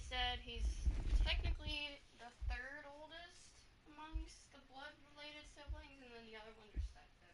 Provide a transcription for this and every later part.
said he's technically the third oldest amongst the blood-related siblings, and then the other ones are step siblings.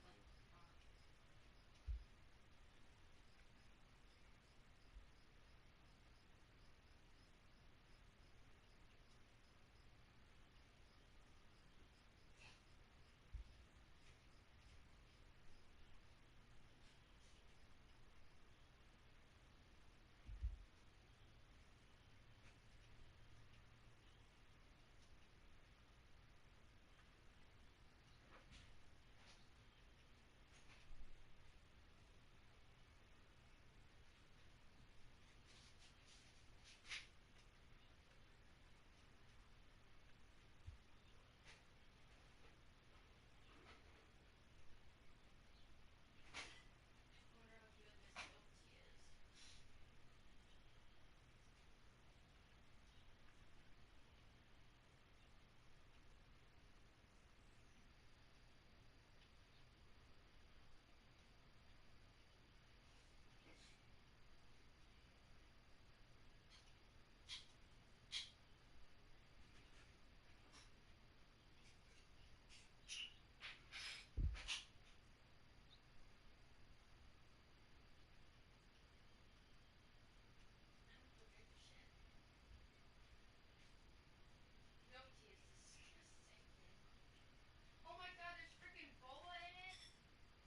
Oh my god, there's freaking boba in it?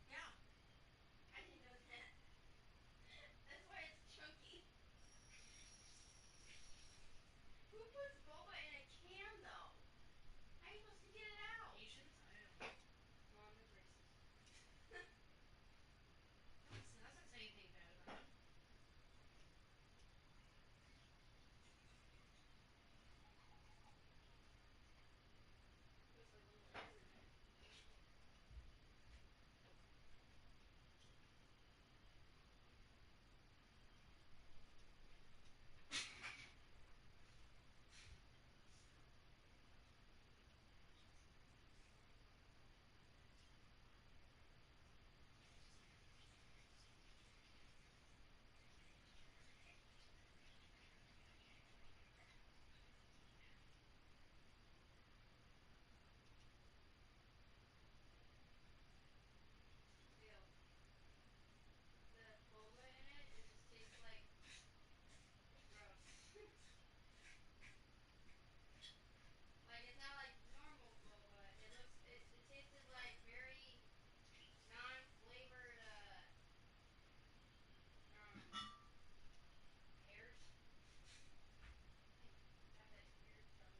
Yeah. I didn't know that. That's why it's chunky. Who puts boba in a can, though? How are you supposed to get it out? You shouldn't. I don't know. Mom is racist. That's not saying anything bad about him. Puts like little eggs in it. Ew. The boba in it, it just tastes like gross. Like, it's not like normal boba. It tasted like very non-flavored, pears. I got that weird gummy texture to it.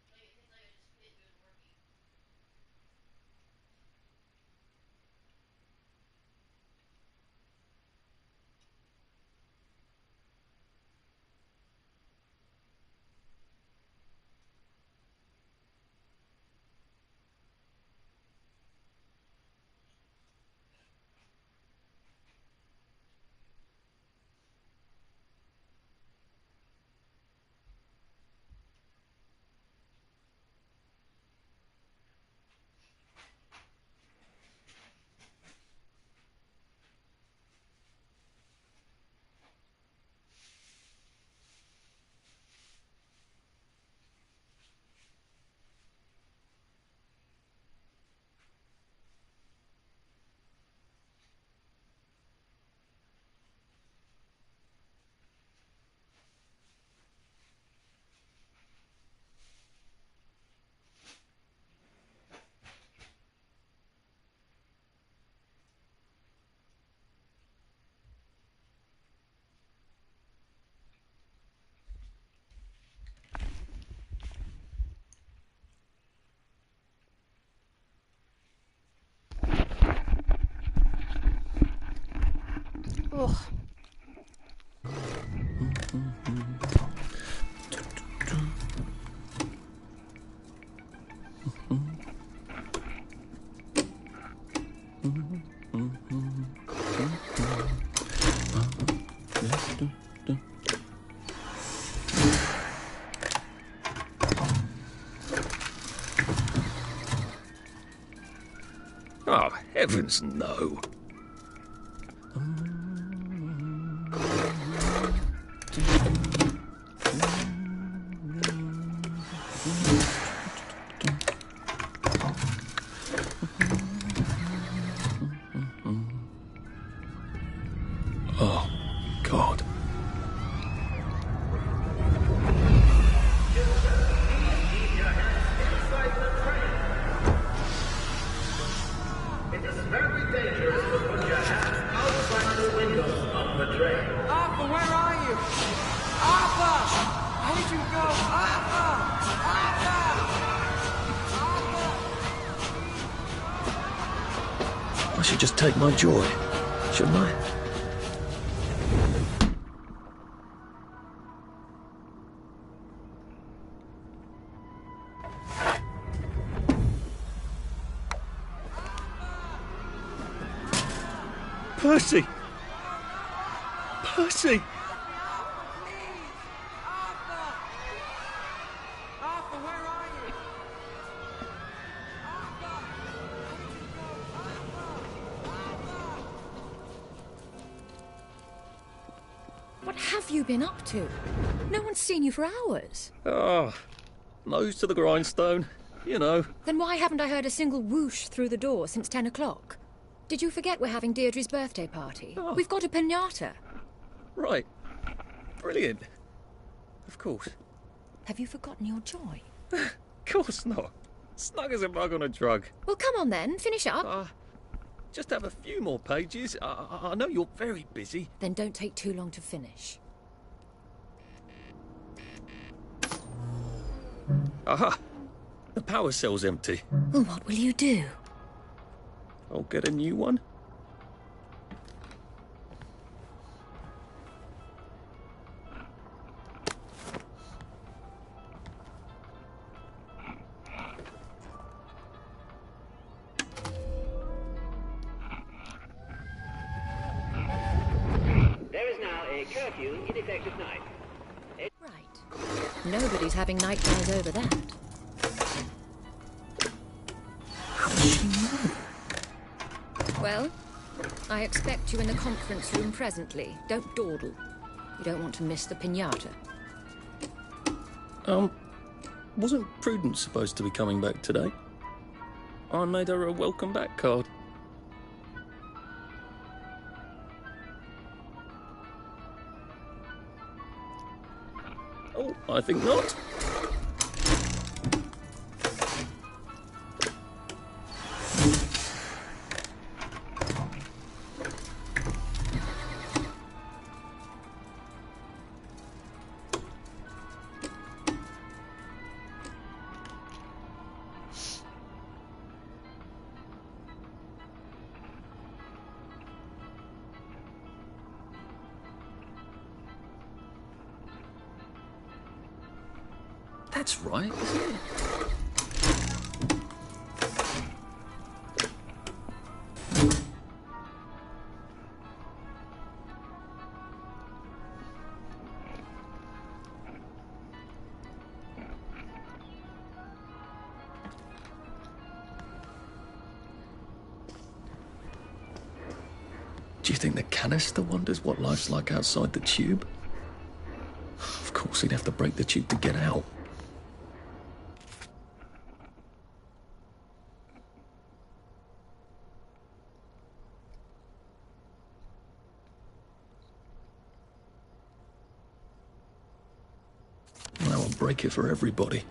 Like, it tastes like I just bit into an Orbeez. Ugh. Oh, heavens no. God. It is very dangerous to put your hands outside the windows of the train. Arthur, where are you? Arthur! Where did you go? Arthur! Arthur! Arthur! I should just take my joy, shouldn't I? Percy! Percy! Arthur! Arthur, where are you? Arthur! Where did you go? Arthur! What have you been up to? No one's seen you for hours. Ah, nose to the grindstone, you know. Then why haven't I heard a single whoosh through the door since 10 o'clock? Did you forget we're having Deirdre's birthday party? Oh. We've got a piñata. Right. Brilliant. Of course. Have you forgotten your joy? Of course not. Snug as a bug on a drug. Well, come on then, finish up. Just have a few more pages. I know you're very busy. Then don't take too long to finish. Aha! The power cell's empty. Well, what will you do? I'll get a new one. There is now a curfew in effect at night. Right. Nobody's having nightmares over that. How does she know? Well, I expect you in the conference room presently. Don't dawdle. You don't want to miss the piñata. Wasn't Prudence supposed to be coming back today? I made her a welcome back card. Oh, I think not. That's right, isn't it? Do you think the canister wonders what life's like outside the tube? Of course, he'd have to break the tube to get out. Now I'll break it for everybody.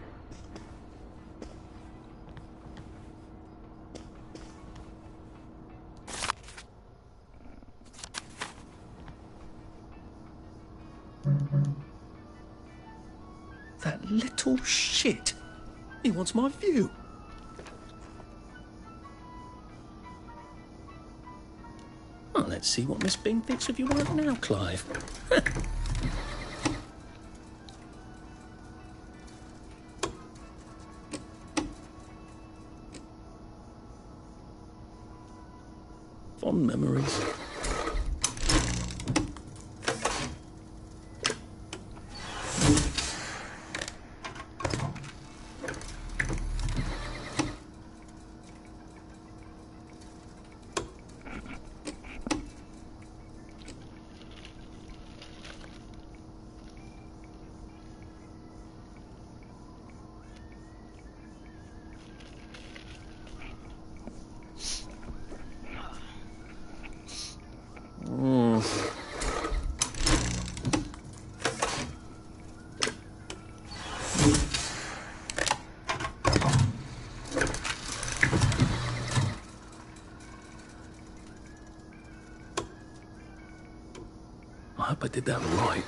That little shit! He wants my view. Well, let's see what Miss Bing thinks of your work now, Clive. Fond memories. I hope I did that right.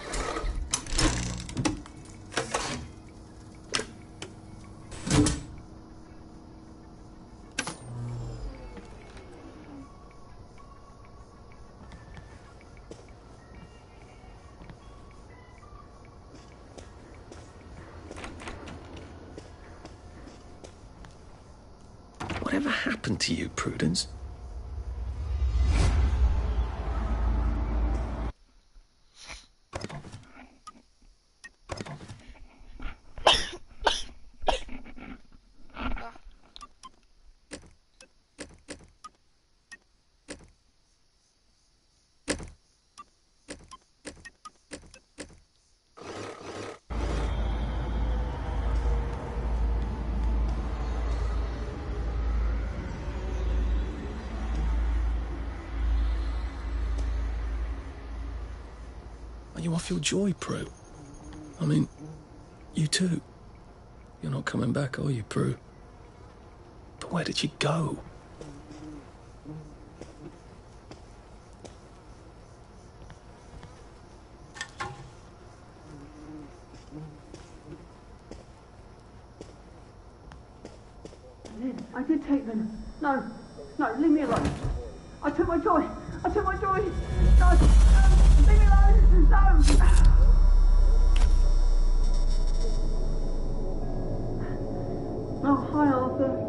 Whatever happened to you, Prudence? Are you off your joy, Prue? I mean, you too. You're not coming back, are you, Prue? But where did she go? I did take them. No, leave me alone. I took my joy. No, leave me alone. No. Oh, hi, Arthur.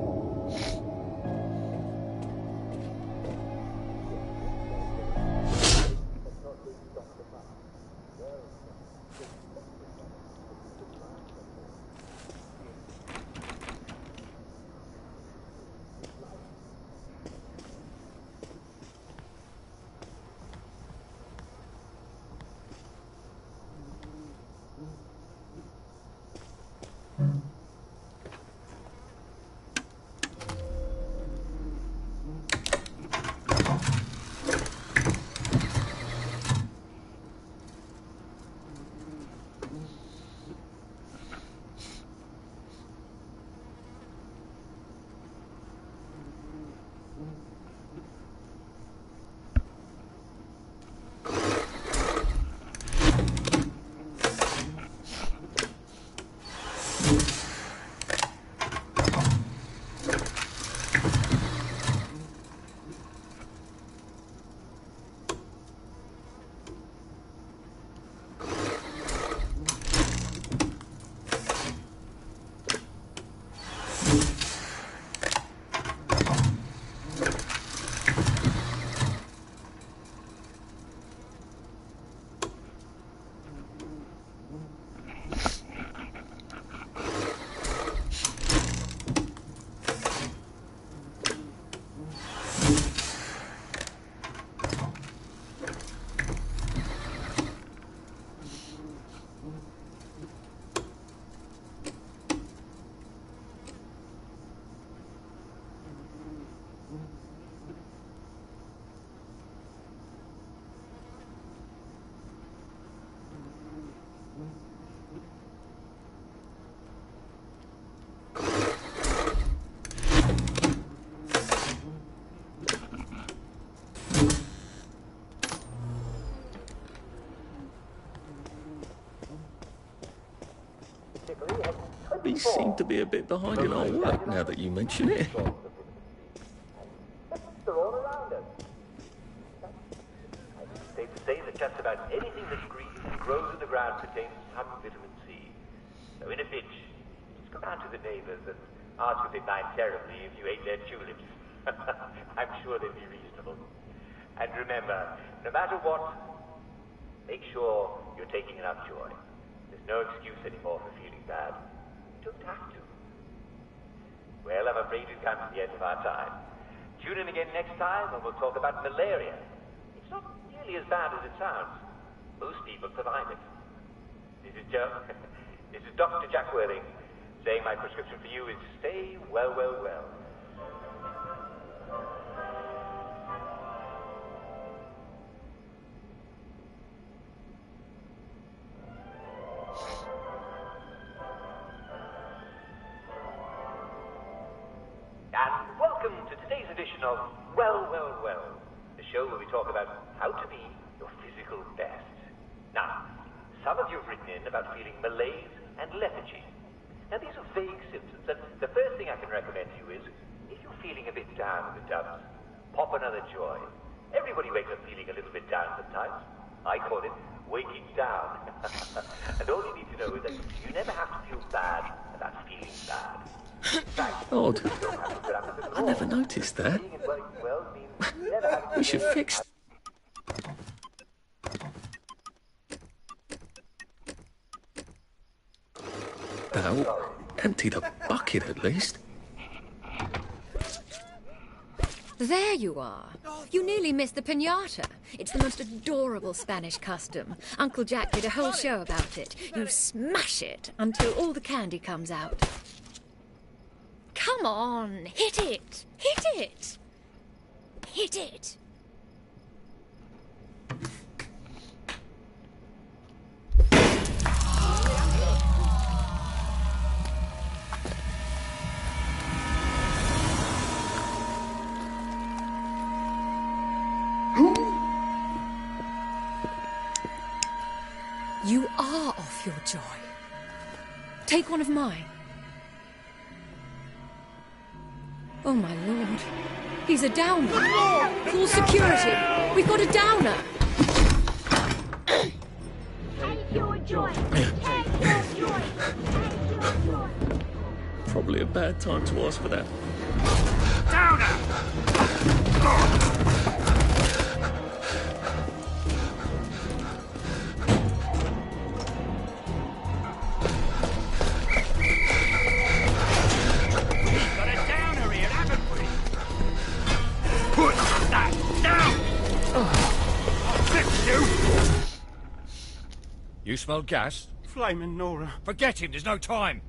We seem to be a bit behind in our work now that you mention it. They're all around us. It's safe to say that just about anything that breathes and grows in the ground contains some vitamin C. So in a pinch, just go round to the neighbors and ask if they'd mind terribly if you ate their tulips. I'm sure they'd be reasonable. And remember, no matter what, make sure you're taking enough joy. There's no excuse anymore for feeling bad. You don't have to. Well, I'm afraid we've come to the end of our time. Tune in again next time and we'll talk about malaria. It's not nearly as bad as it sounds. Most people survive it. This is Dr. Jack Worthing saying my prescription for you is stay well, well, well. And welcome to today's edition of Well, Well, Well, the show where we talk about how to be your physical best. about feeling malaise and lethargy. Now, these are vague symptoms, and the first thing I can recommend to you is, if you're feeling a bit down in the dumps, pop another joy. Everybody wakes up feeling a little bit down sometimes. I call it waking down. And all you need to know is that you never have to feel bad about feeling bad. In fact, Odd. you don't have to feel upset at I all. never noticed that. Being and working well means never having to We should feel fix... Well, empty the bucket at least. There you are. You nearly missed the piñata. It's the most adorable Spanish custom. Uncle Jack did a whole show about it. You smash it until all the candy comes out. Come on, hit it! Hit it! Hit it! You are off your joy. Take one of mine. Oh, my lord. He's a downer. Full security. We've got a downer. Take your joy. Take your joy. Take your joy. Probably a bad time to ask for that. You smell gas? Flaming Nora. Forget him, there's no time.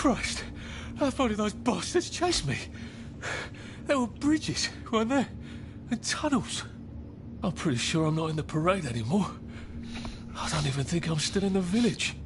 Christ! How far did those bastards chase me? There were bridges, weren't there? And tunnels. I'm pretty sure I'm not in the parade anymore. I don't even think I'm still in the village.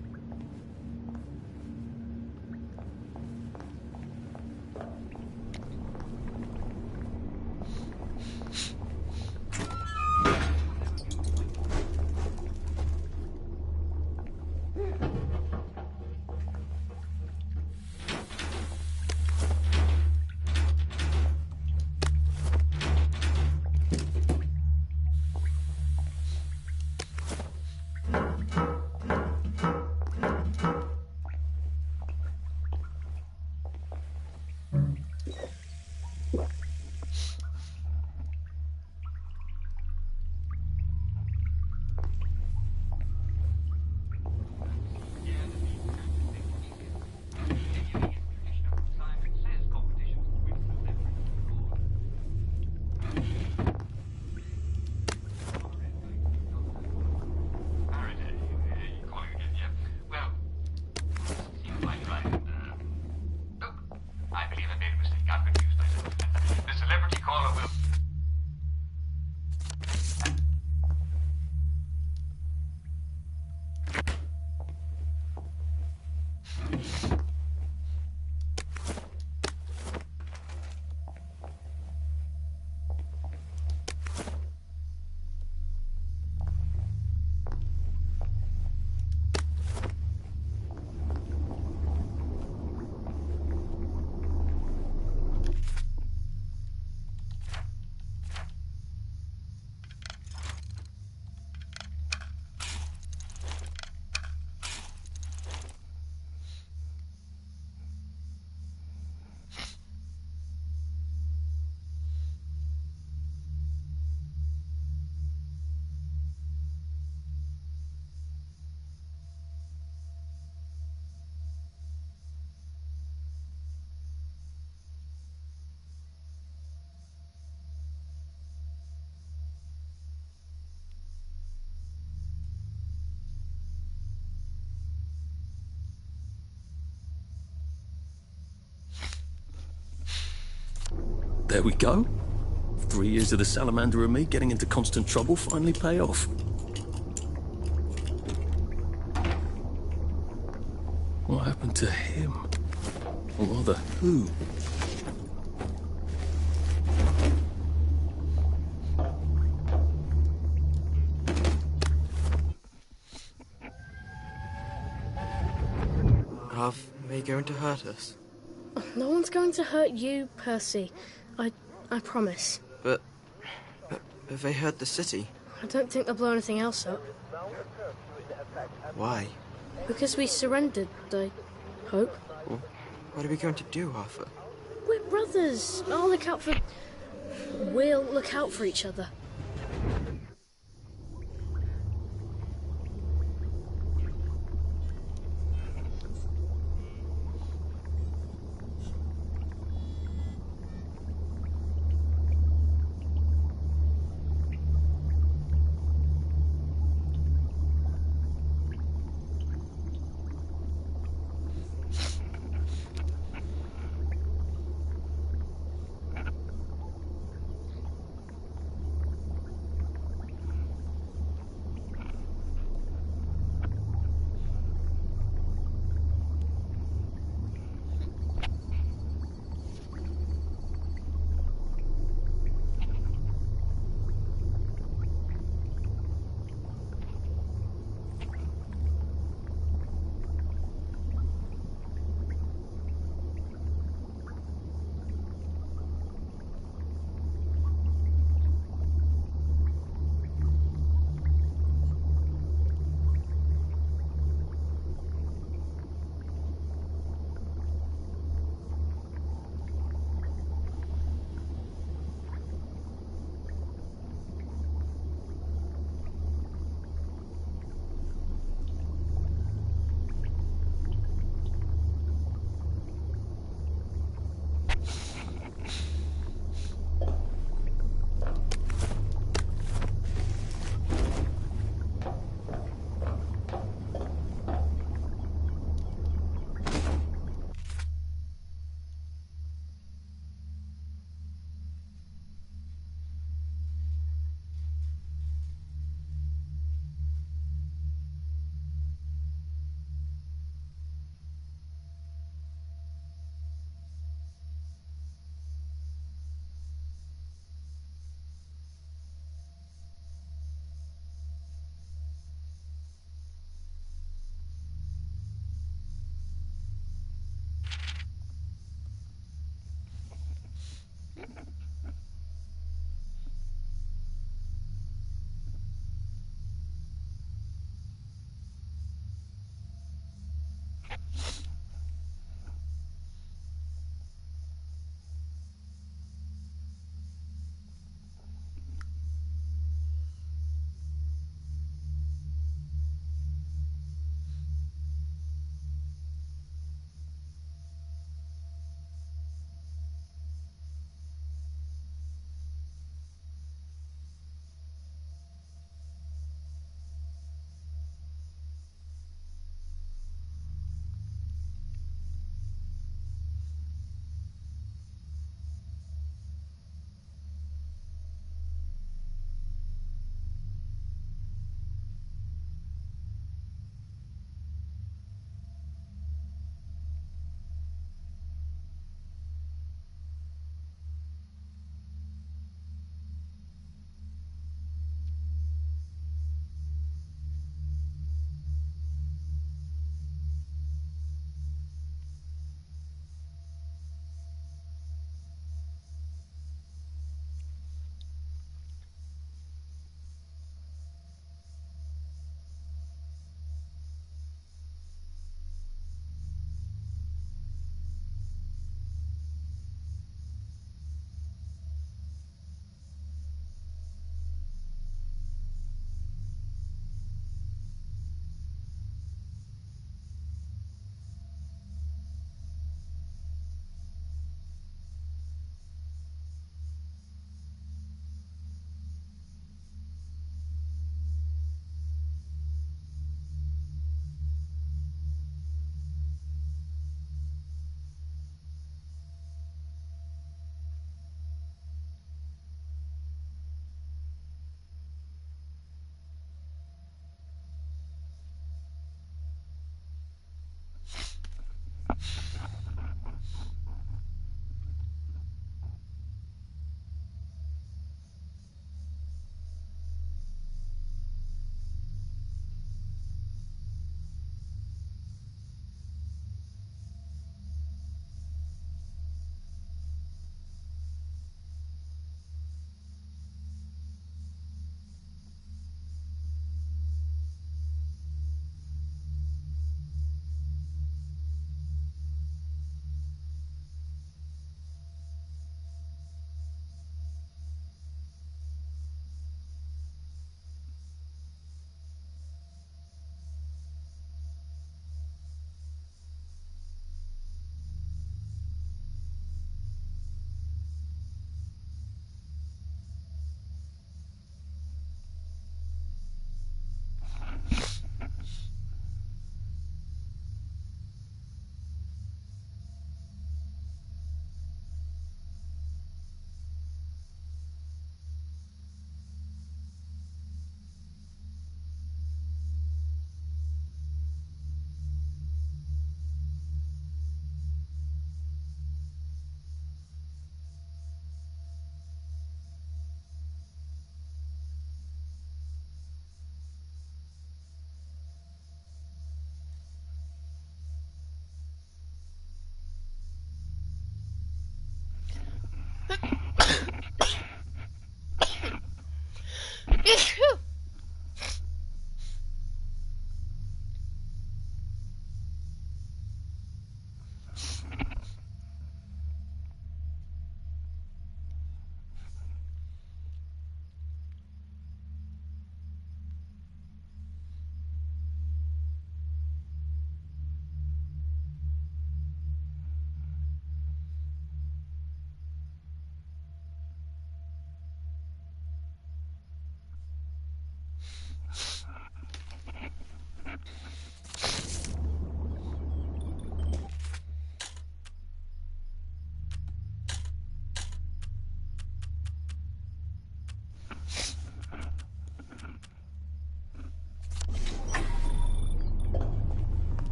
There we go. 3 years of the salamander and me getting into constant trouble finally pay off. What happened to him? Or rather, who? Are they going to hurt us? No one's going to hurt you, Percy. I promise. But have they hurt the city? I don't think they'll blow anything else up. Why? Because we surrendered, I hope. Well, what are we going to do, Arthur? We're brothers. We'll look out for each other.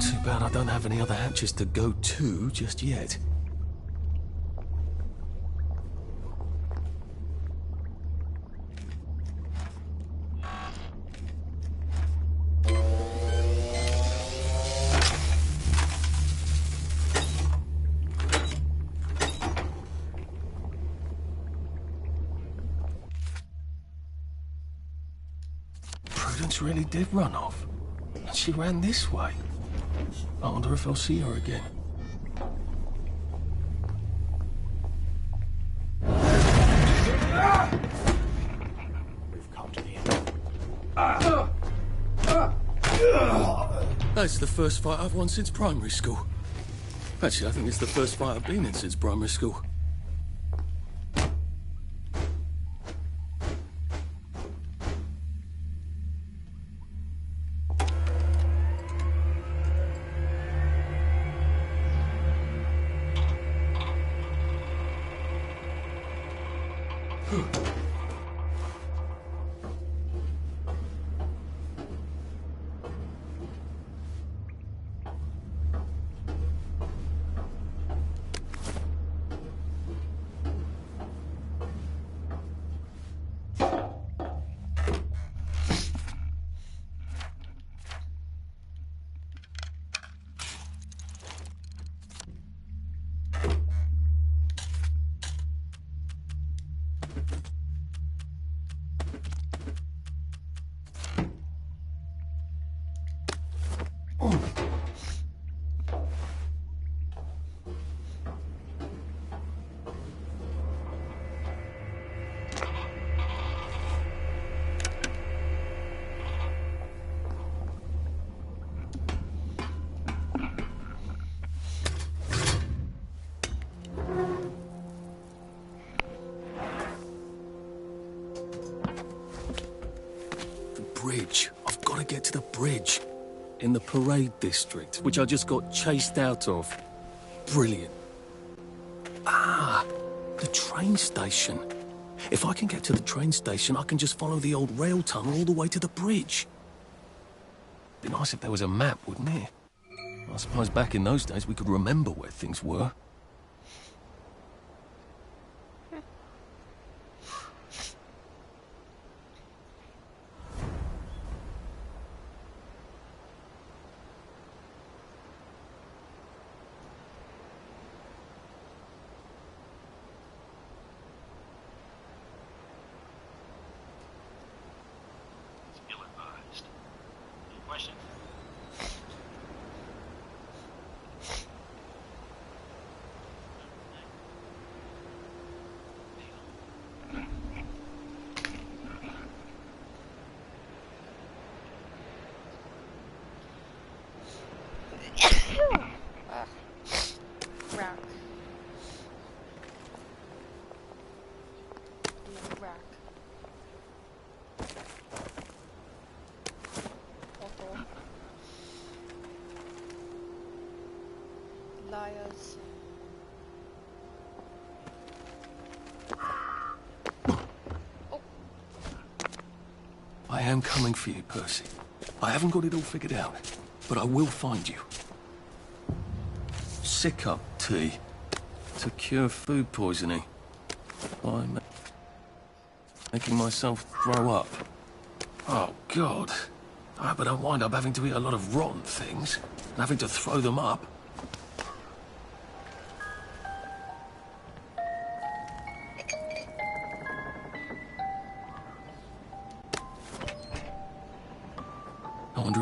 Too bad I don't have any other hatches to go to just yet. Prudence really did run off. And she ran this way. I wonder if I'll see her again. We've come to the end. That's the first fight I've won since primary school. Actually, I think it's the first fight I've been in since primary school. Bridge. I've got to get to the bridge. In the parade district, which I just got chased out of. Brilliant. Ah, the train station. If I can get to the train station, I can just follow the old rail tunnel all the way to the bridge. Be nice if there was a map, wouldn't it? I suppose back in those days we could remember where things were. Liars. I am coming for you, Percy. I haven't got it all figured out, but I will find you. Sick-up tea to cure food poisoning. I'm making myself throw up. Oh, God. I hope I don't wind up having to eat a lot of rotten things and having to throw them up.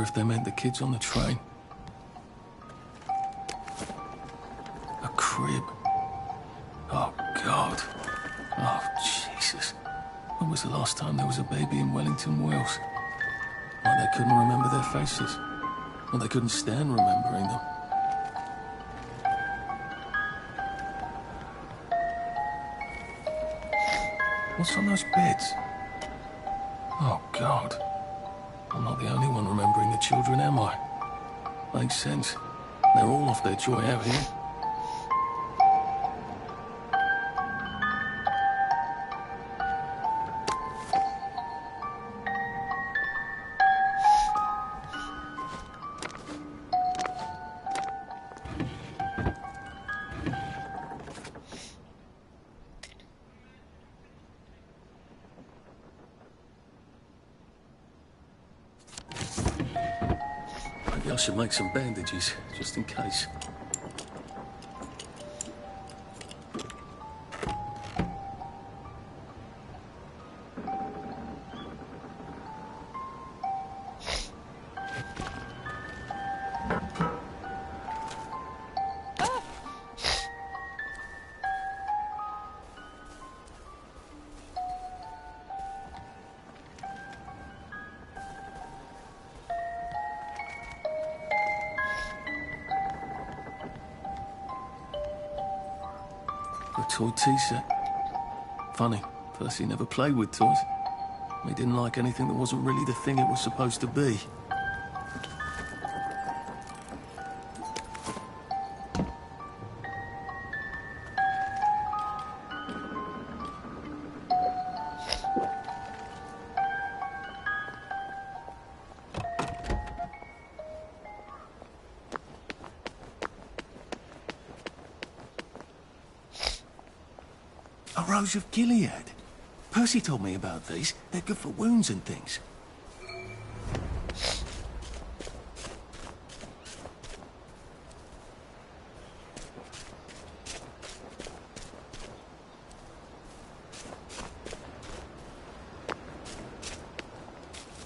wonder if they meant the kids on the train. A crib. Oh, God. Oh, Jesus. When was the last time there was a baby in Wellington, Wales? Like they couldn't remember their faces. Or they couldn't stand remembering them. What's on those beds? Oh, God. I'm not the only one remembering the children, am I? Makes sense. They're all off their joy out here. I should make some bandages, just in case. A toy tea set. Funny, Percy never played with toys. He didn't like anything that wasn't really the thing it was supposed to be. A Rose of Gilead. Percy told me about these. They're good for wounds and things.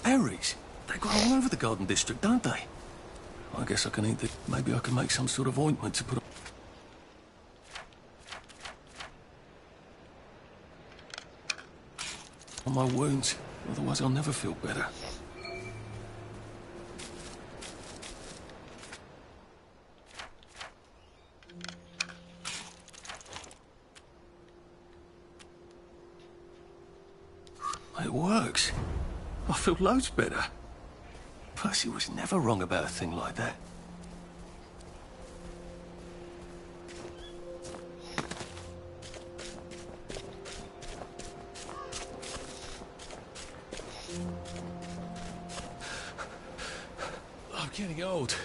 Berries. They grow all over the Garden District, don't they? I guess I can eat the... Maybe I can make some sort of ointment to put on my wounds. Otherwise I'll never feel better. It works. I feel loads better. Percy was never wrong about a thing like that. I'm getting old.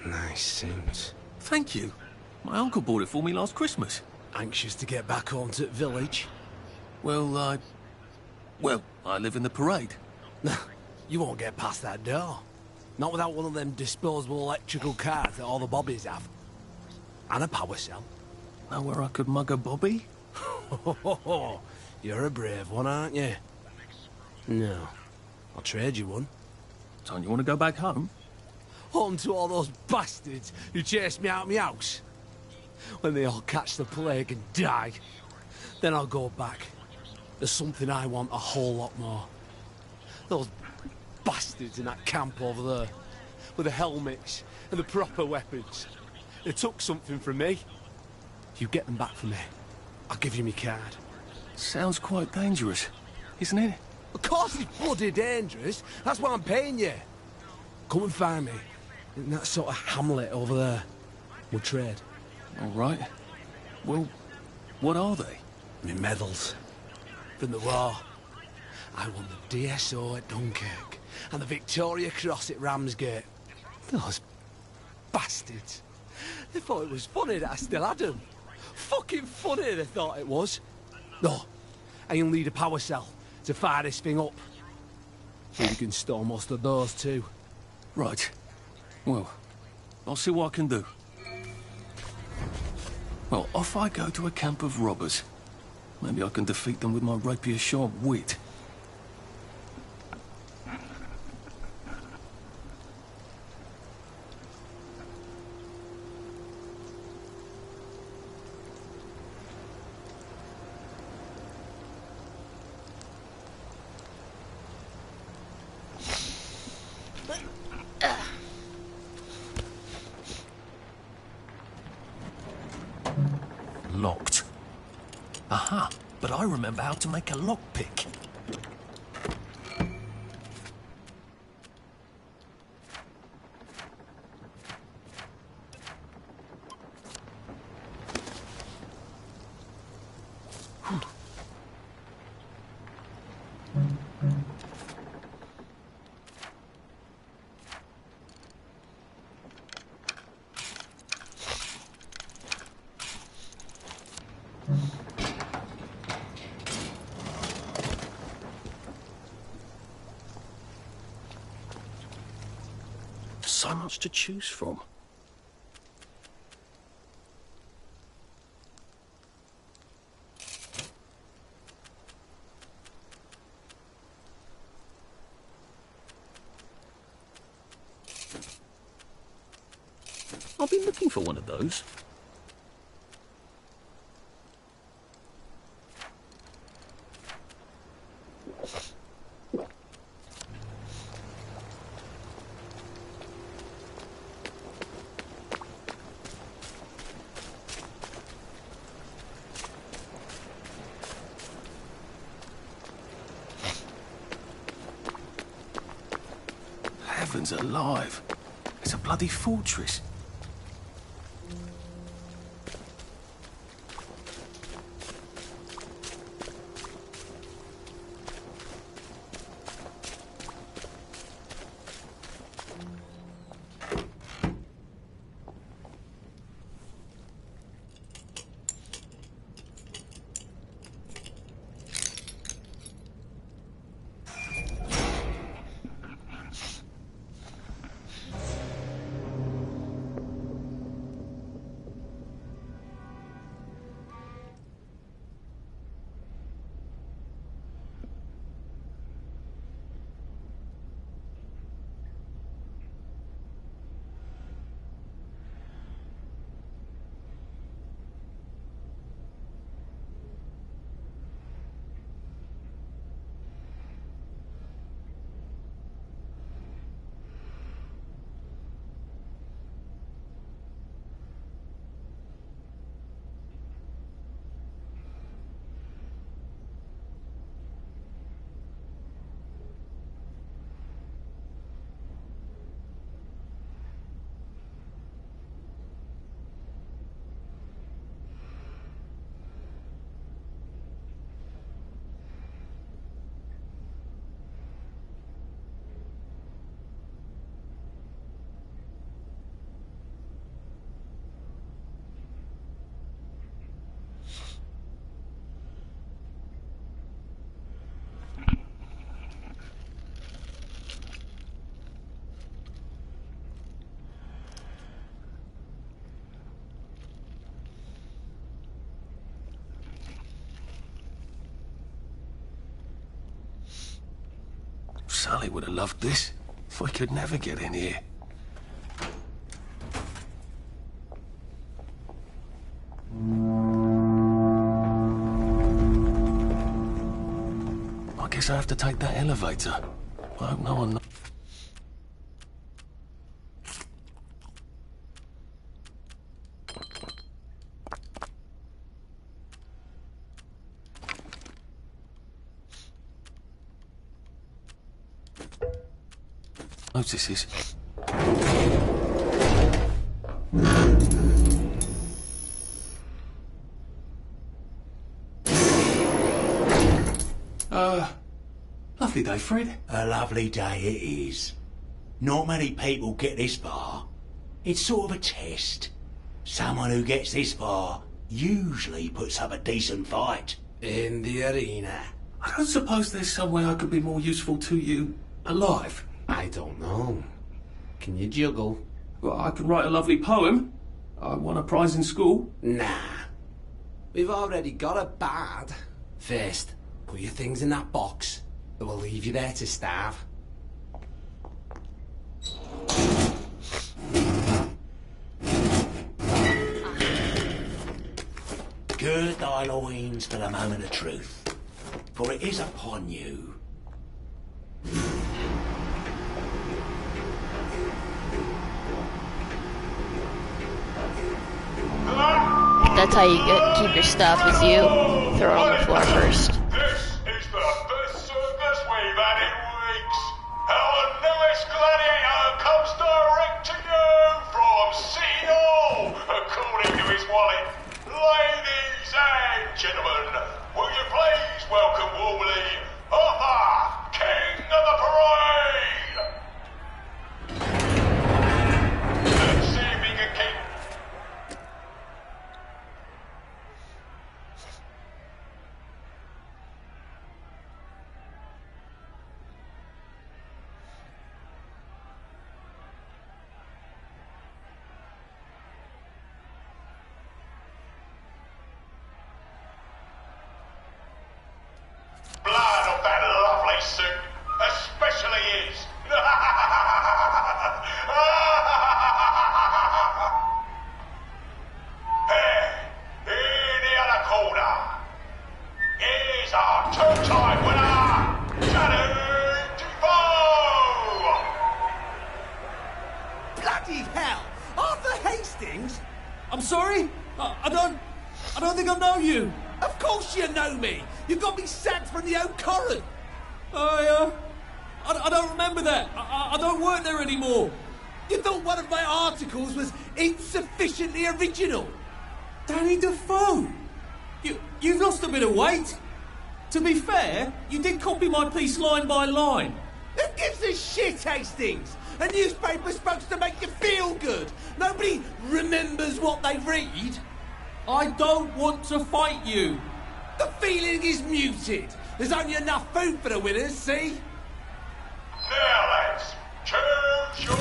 Nice suit. Thank you. My uncle bought it for me last Christmas. Anxious to get back home to the village? Well, I live in the parade. You won't get past that door. Not without one of them disposable electrical cars that all the bobbies have. And a power cell. Know where I could mug a bobby? You're a brave one, aren't you? No. I'll trade you one. Don't you want to go back home? Home to all those bastards who chased me out of my house. When they all catch the plague and die, then I'll go back. There's something I want a whole lot more. Those bastards in that camp over there, with the helmets and the proper weapons. They took something from me. You get them back for me, I'll give you my card. Sounds quite dangerous, isn't it? Of course it's bloody dangerous. That's why I'm paying you. Come and find me in that sort of hamlet over there. We'll trade. All right. Well, what are they? My medals. From the war. I won the DSO at Dunkirk and the Victoria Cross at Ramsgate. Those bastards. They thought it was funny that I still had them. Fucking funny they thought it was. No, I only need a power cell to fire this thing up. Maybe you can store most of those too. Right. Well, I'll see what I can do. Well, off I go to a camp of robbers. Maybe I can defeat them with my rapier-sharp wit. Locked. Aha, but I remember how to make a lockpick. So much to choose from. I'll be looking for one of those. Heavens alive. It's a bloody fortress. Sally would have loved this. We could never get in here. I guess I have to take that elevator. I hope no one... notices. Lovely day, Fred. A lovely day it is. Not many people get this far. It's sort of a test. Someone who gets this far usually puts up a decent fight. In the arena. I don't suppose there's some way I could be more useful to you Alive? I don't know. Can you juggle? Well, I can write a lovely poem. I won a prize in school. Nah. We've already got a bard. First, put your things in that box, or we'll leave you there to starve. Gird thy loins for the moment of truth, for it is upon you. That's how you keep your stuff, is you throw it on the floor first. This is the best circus we've had in weeks. Our newest gladiator comes direct to you from City Hall, according to his wallet. Ladies and gentlemen, will you please welcome warmly Arthur, King of the Parade! Let's see if he can keep... blood of that lovely suit, especially his. Here, in the other corner, is our two-time winner, Danny Defoe! Bloody hell! Arthur Hastings? I'm sorry? I don't think I know you. Of course you know me. You got me sacked from the Oak Corran. I don't remember that. I don't work there anymore. You thought one of my articles was insufficiently original? Danny Defoe? You've lost a bit of weight. To be fair, you did copy my piece line by line. Who gives a shit, Hastings? A newspaper's supposed to make you feel good. Nobody remembers what they read. I don't want to fight you. The feeling is muted. There's only enough food for the winners, see? Now, lads, choose your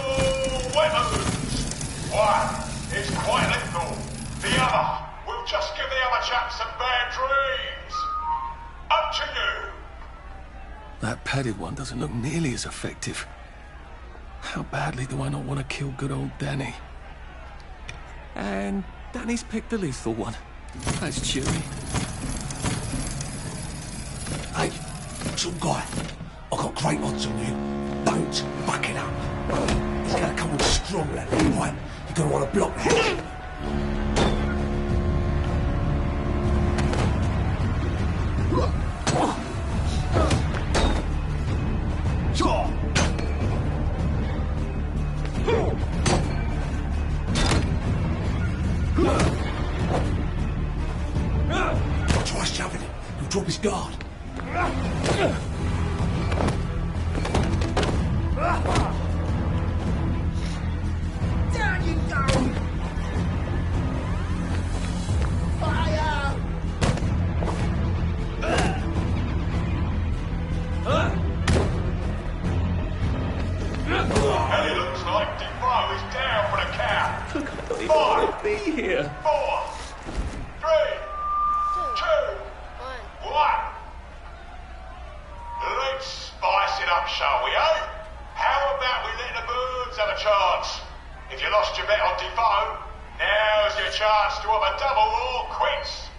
weapons. One is quite lethal. The other will just give the other chap some bad dreams. Up to you. That padded one doesn't look nearly as effective. How badly do I not want to kill good old Danny? And Danny's picked the lethal one. That's cheery. Hey, some guy, I've got great odds on you. Don't fuck it up. He's gonna come on strong, that right? You're gonna want to block that. Sure. Try shoving it. He'll drop his guard. Down you go! Fire! And it looks like Defoe is down for the count. Look, I don't even 5, want to be here. 4, 3, 2, 1. Let's spice it up, shall we, eh? How about we let the birds have a chance? If you lost your bet on Defoe, now's your chance to have a double or quits.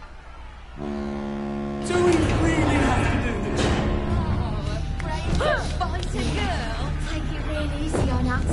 Do we really have to do this? Fight a girl. Take it real easy on us.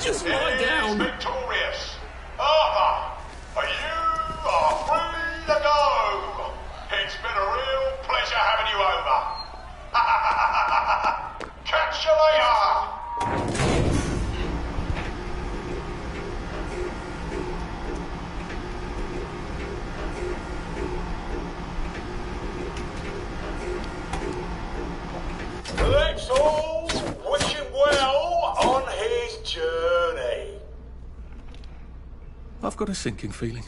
Just lie down. Victorious. Arthur, you are free to go. It's been a real pleasure having you over. Catch you later! Let's all wish him well on his journey. I've got a sinking feeling.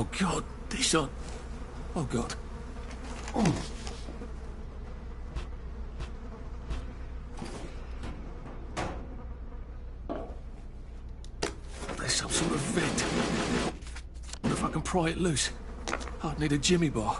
Oh God, this on. Oh God. Oh. There's some sort of vent. Wonder if I can pry it loose. I'd need a jimmy bar.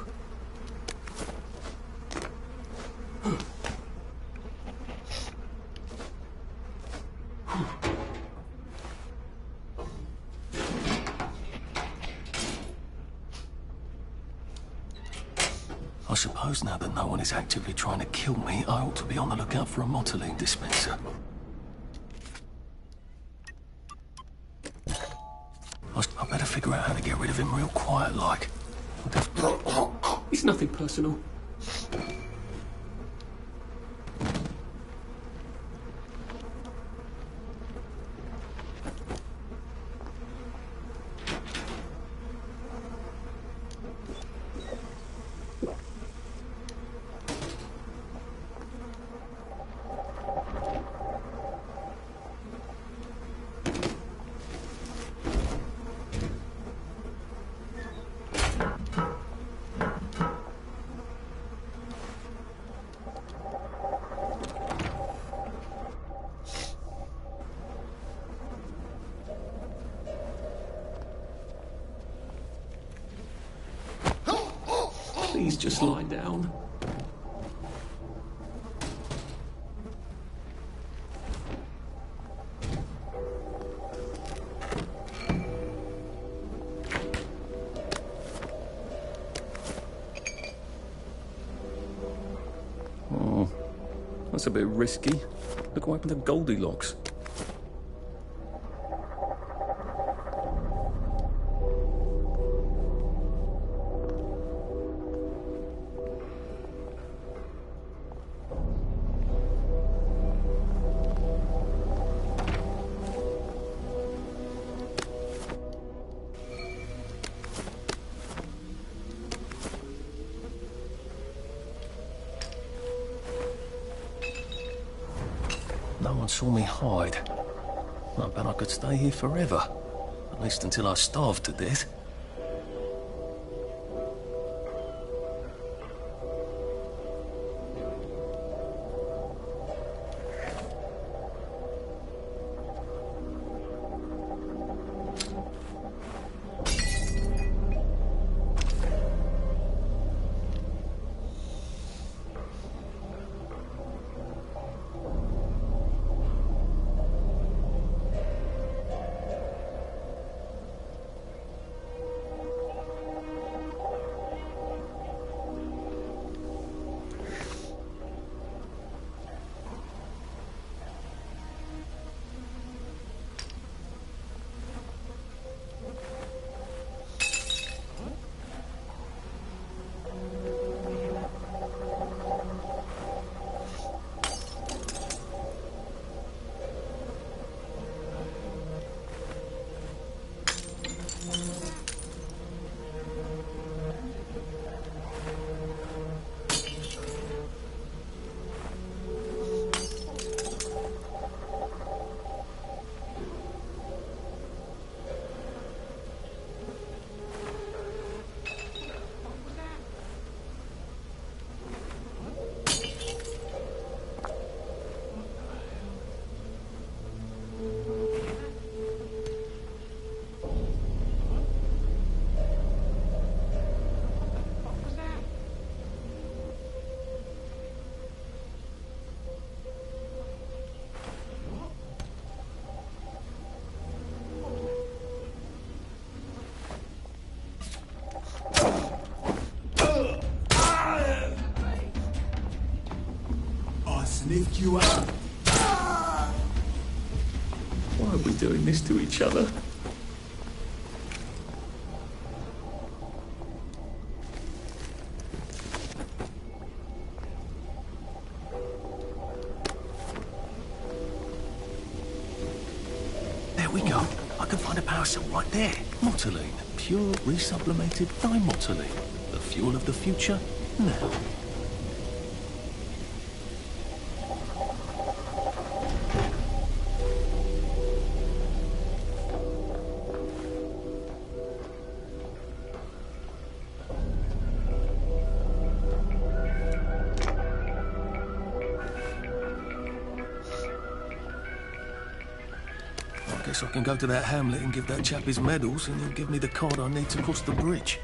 I suppose now that no one is actively trying to kill me, I ought to be on the lookout for a Motoline dispenser. I better figure out how to get rid of him real quiet-like. It's nothing personal. Please just lie down. Oh, that's a bit risky. Look what happened to Goldilocks. No one saw me hide. I bet I could stay here forever. At least until I starved to death. Sniffed you out. are we doing this to each other? There we go. I can find a power cell right there. Motoline. Pure resublimated dimotylene. The fuel of the future, now. Guess I can go to that hamlet and give that chap his medals, and he'll give me the card I need to cross the bridge.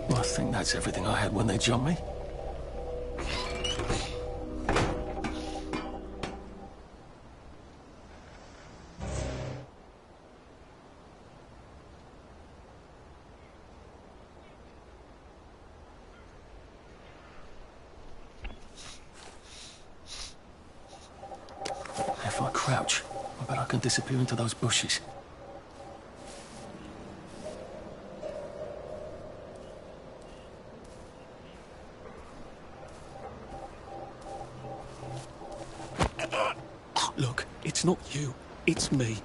Well, I think that's everything I had when they jumped me. If I crouch, I bet I can disappear into those bushes. Look, it's not you, it's me.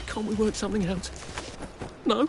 Can't we work something out? No?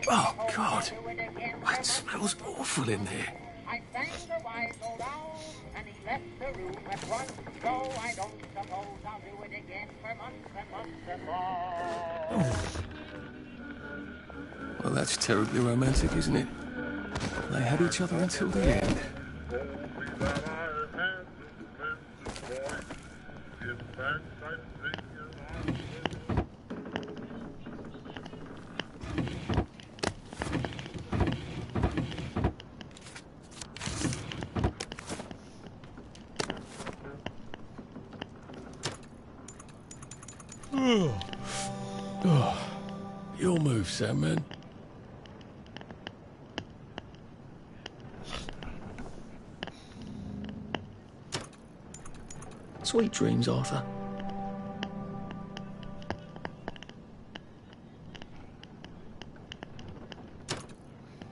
Oh, God. That smells awful in there. I sang the wise old owl, and he left the room at once. So I don't suppose I'll do it again for months and months and months. Well, that's terribly romantic, isn't it? They had each other until the end. Oh, your move, Sandman. Sweet dreams, Arthur.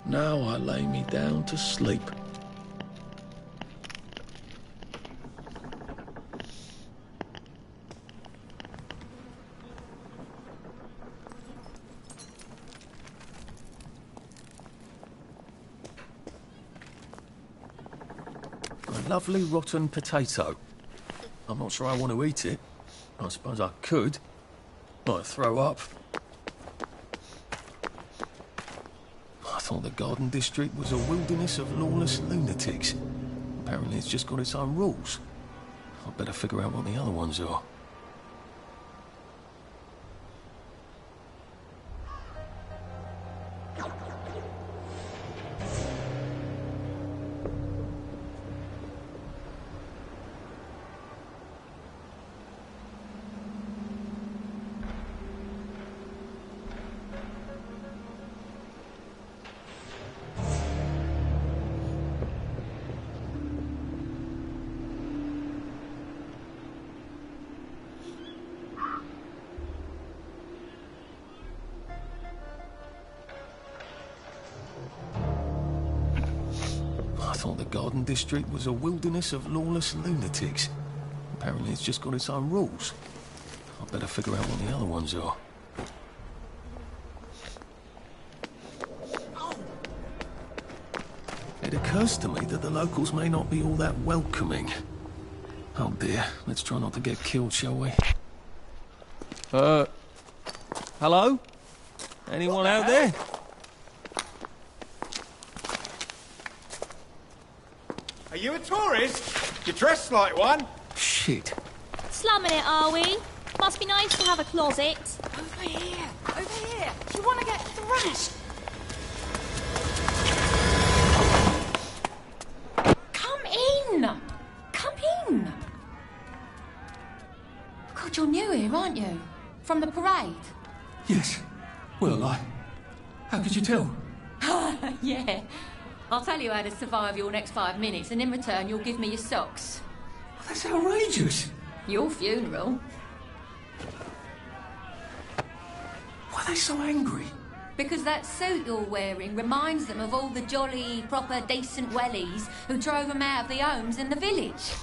Now I lay me down to sleep. A lovely rotten potato. I'm not sure I want to eat it. I suppose I could. Might throw up. I thought the Garden District was a wilderness of lawless lunatics. Apparently it's just got its own rules. I'd better figure out what the other ones are. thought the Garden District was a wilderness of lawless lunatics. Apparently it's just got its own rules. I'd better figure out what the other ones are. It occurs to me that the locals may not be all that welcoming. Oh dear, let's try not to get killed, shall we? Hello? Anyone out there? Are you a tourist? You're dressed like one. Shit. Slumming it, are we? Must be nice to have a closet. Over here! Over here! Do you want to get thrashed? Come in! Come in! God, you're new here, aren't you? From the parade? Yes. Well, how could you tell? Yeah. I'll tell you how to survive your next 5 minutes, and in return you'll give me your socks. That's outrageous. Your funeral. Why are they so angry? Because that suit you're wearing reminds them of all the jolly, proper, decent wellies who drove them out of the homes in the village.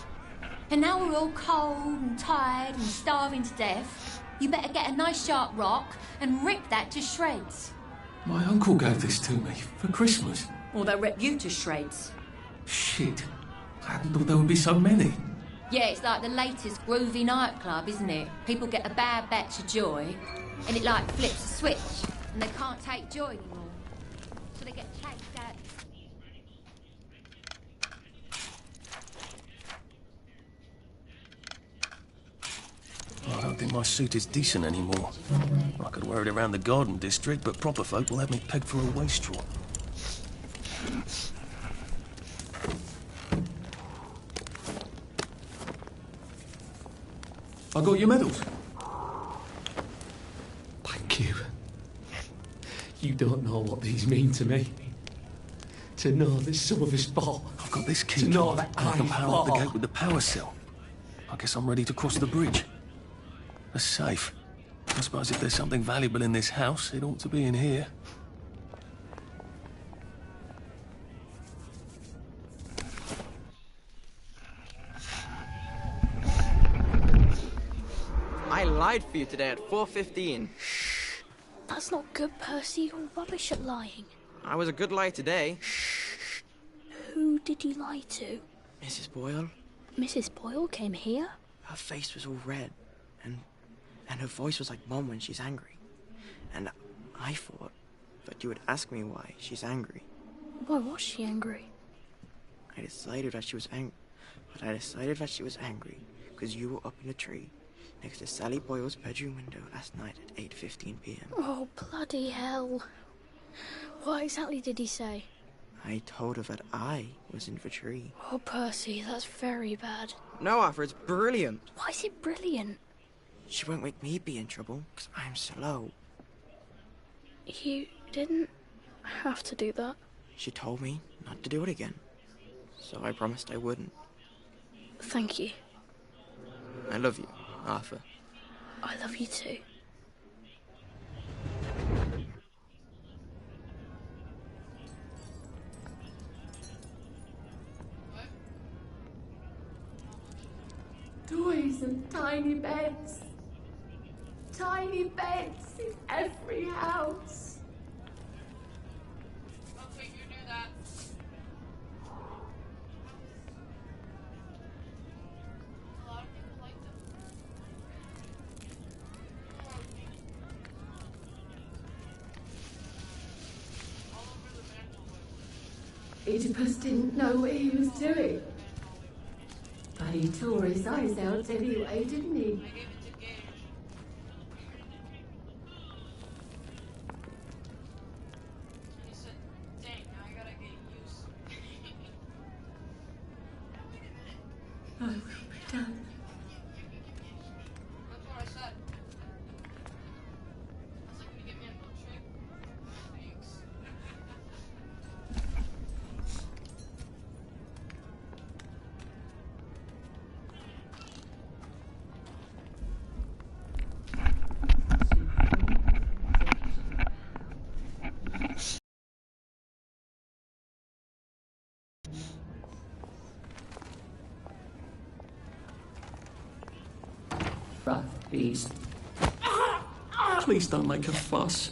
And now we're all cold and tired and starving to death. You better get a nice sharp rock and rip that to shreds. My uncle gave this to me for Christmas. Or they'll rip you to shreds. Shit. I hadn't thought there would be so many. Yeah, it's like the latest groovy nightclub, isn't it? People get a bad batch of joy, and it like flips a switch, and they can't take joy anymore. So they get chased out. I don't think my suit is decent anymore. I could wear it around the Garden District, but proper folk will have me pegged for a wastrel. I got your medals. Thank you. You don't know what these mean to me. To know that some of us fought. I've got this key. To know that I can power up the fought. gate with the power cell. I guess I'm ready to cross the bridge. A safe. I suppose if there's something valuable in this house, it ought to be in here. I lied for you today at 4:15. That's not good, Percy. You're rubbish at lying. I was a good liar today. Who did you lie to? Mrs. Boyle, Mrs. Boyle came here? her face was all red, and her voice was like Mum when she's angry. And I thought that you would ask me why she's angry. Why was she angry? I decided that she was angry. But I decided that she was angry because you were up in a tree next to Sally Boyle's bedroom window last night at 8:15 p.m. Oh, bloody hell. What exactly did he say? I told her that I was in the tree. Oh, Percy, that's very bad. No, Arthur, it's brilliant. Why is it brilliant? She won't make me be in trouble because I'm slow. You didn't have to do that. She told me not to do it again. So I promised I wouldn't. Thank you. I love you, Arthur. I love you too. Toys and tiny beds. Tiny beds in every house. Oedipus didn't know what he was doing. But he tore his eyes out anyway, didn't he? I will be done. Right, please. Please don't make a fuss.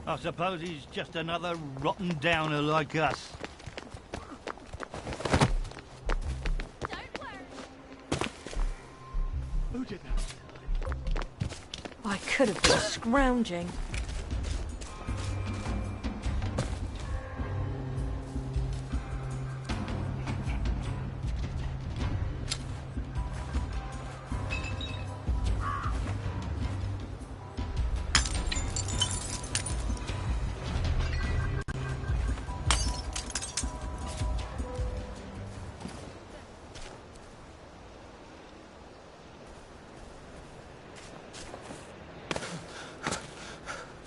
I suppose he's just another rotten downer like us. Who did that? I could have been scrounging.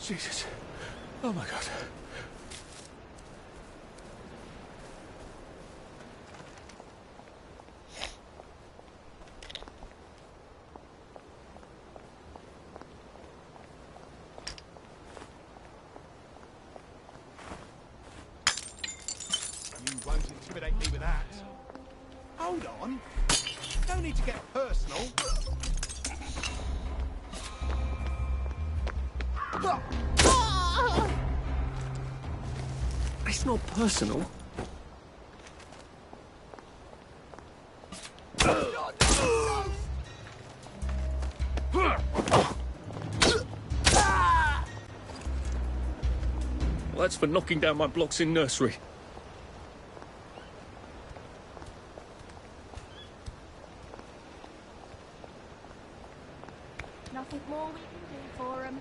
Jesus. Oh my God. You won't intimidate me with that. Hold on. No need to get personal. It's not personal. Well, that's for knocking down my blocks in nursery. Nothing more we can do for him.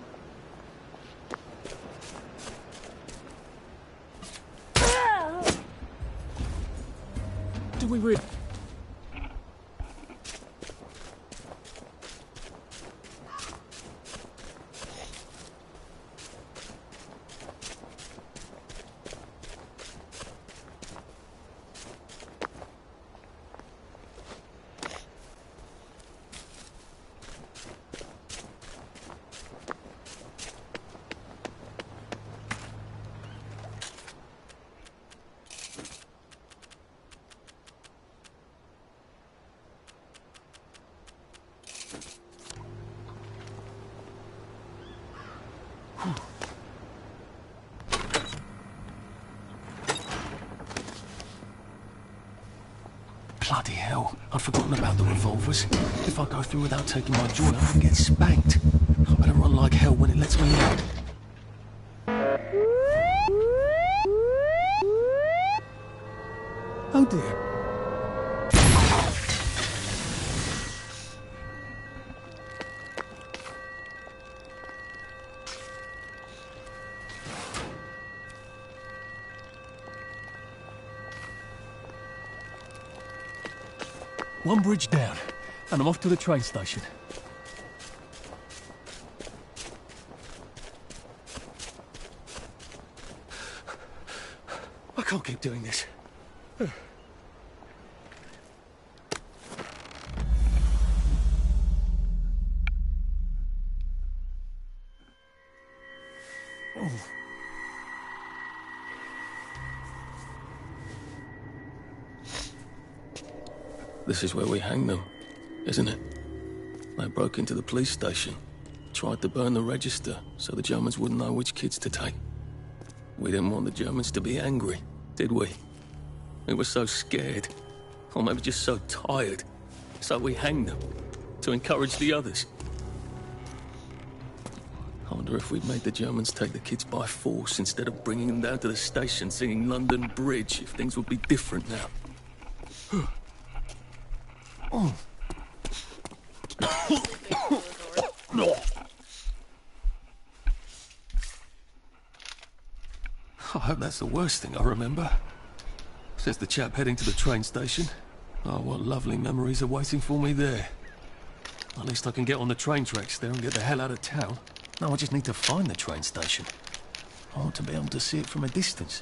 Do we really? Bloody hell, I'd forgotten about the revolvers. If I go through without taking my joint, I can get spanked. I better run like hell when it lets me out. Oh dear. One bridge down, and I'm off to the train station. I can't keep doing this. This is where we hang them, isn't it? They broke into the police station, tried to burn the register so the Germans wouldn't know which kids to take. We didn't want the Germans to be angry, did we? We were so scared, or maybe just so tired, so we hanged them to encourage the others. I wonder if we'd made the Germans take the kids by force instead of bringing them down to the station singing London Bridge, if things would be different now. Oh. I hope that's the worst thing I remember. Says the chap heading to the train station. Oh, what lovely memories are waiting for me there. At least I can get on the train tracks there and get the hell out of town. No, I just need to find the train station. I want to be able to see it from a distance.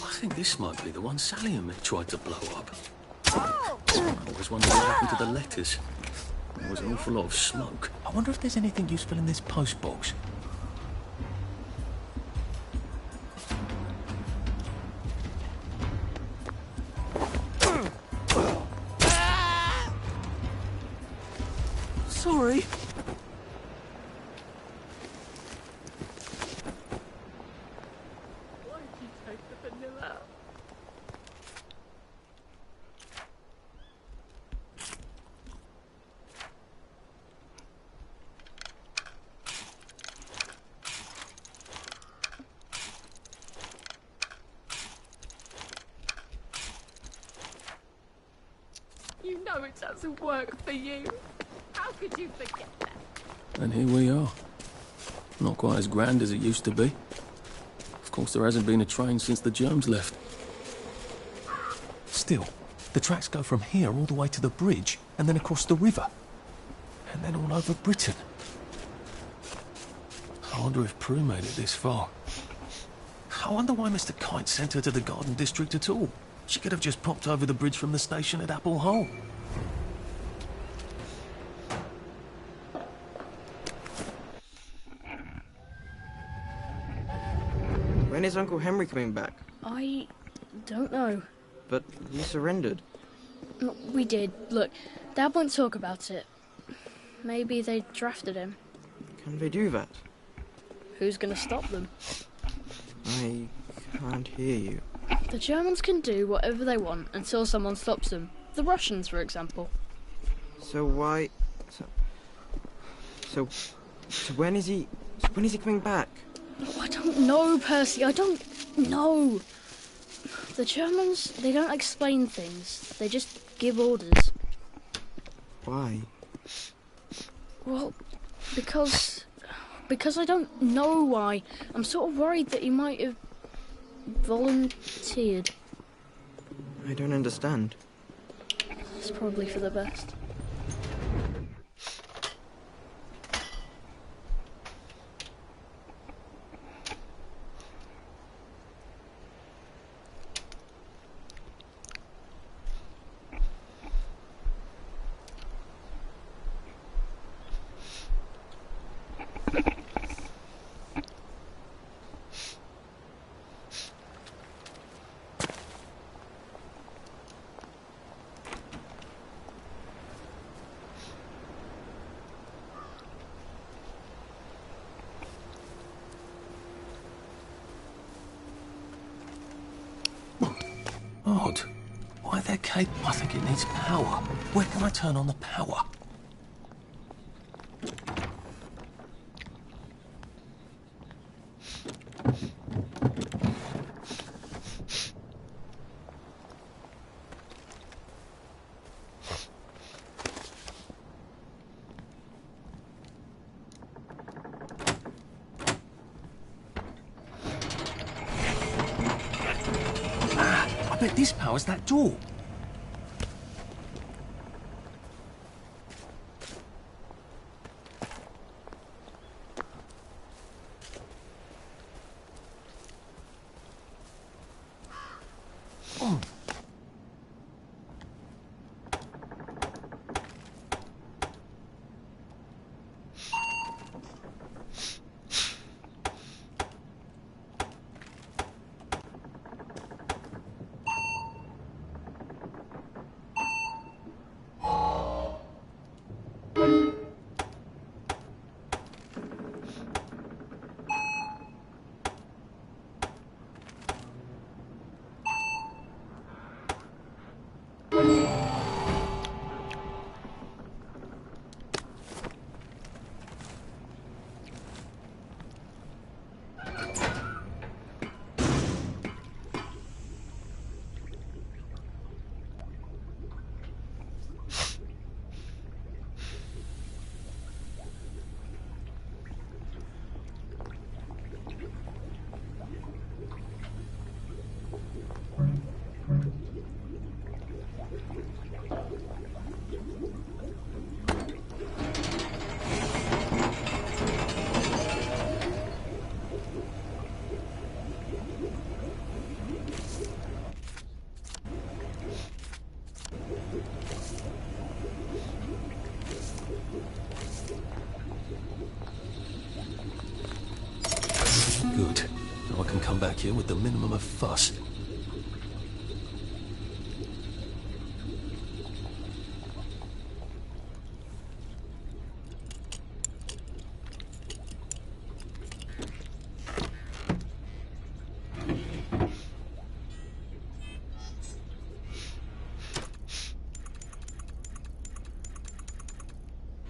I think this might be the one Sally and Mick tried to blow up. I always wondered what happened to the letters. There was an awful lot of smoke. I wonder if there's anything useful in this post box. Sorry. You know it doesn't work for you. How could you forget that? And here we are. Not quite as grand as it used to be. Of course, there hasn't been a train since the germs left. Still, the tracks go from here all the way to the bridge, and then across the river. And then all over Britain. I wonder if Prue made it this far. I wonder why Mr. Kite sent her to the Garden District at all. She could have just popped over the bridge from the station at Apple Hole. When is Uncle Henry coming back? I don't know. But we surrendered. We did. Look, Dad won't talk about it. Maybe they drafted him. Can they do that? Who's gonna stop them? I can't hear you. The Germans can do whatever they want until someone stops them. The Russians, for example. So why... So when is he... When is he coming back? Oh, I don't know, Percy. I don't know. The Germans, they don't explain things. They just give orders. Why? Well, because I don't know why. I'm sort of worried that he might have volunteered. I don't understand. It's probably for the best. Odd. Why that cable? I think it needs power. Where can I turn on the power? I bet this powers that door. here with the minimum of fuss.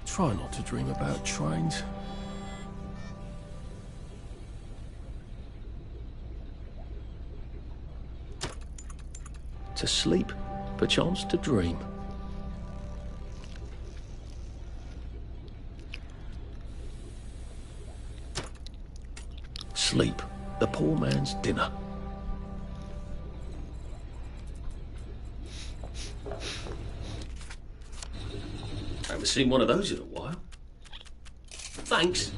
Try not to dream about trains. To sleep, perchance to dream. Sleep, the poor man's dinner. I haven't seen one of those in a while. Thanks.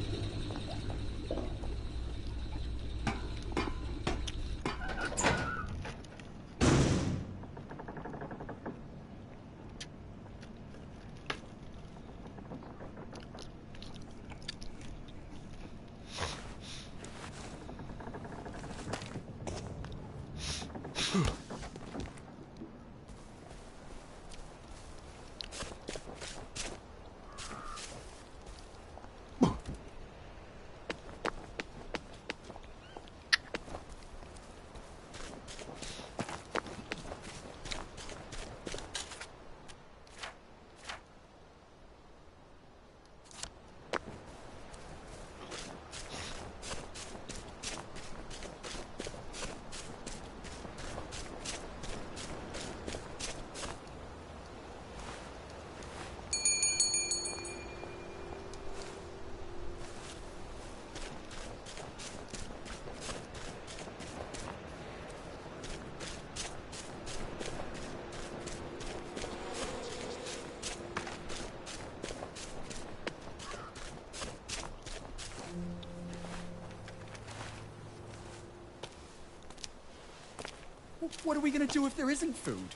What are we going to do if there isn't food?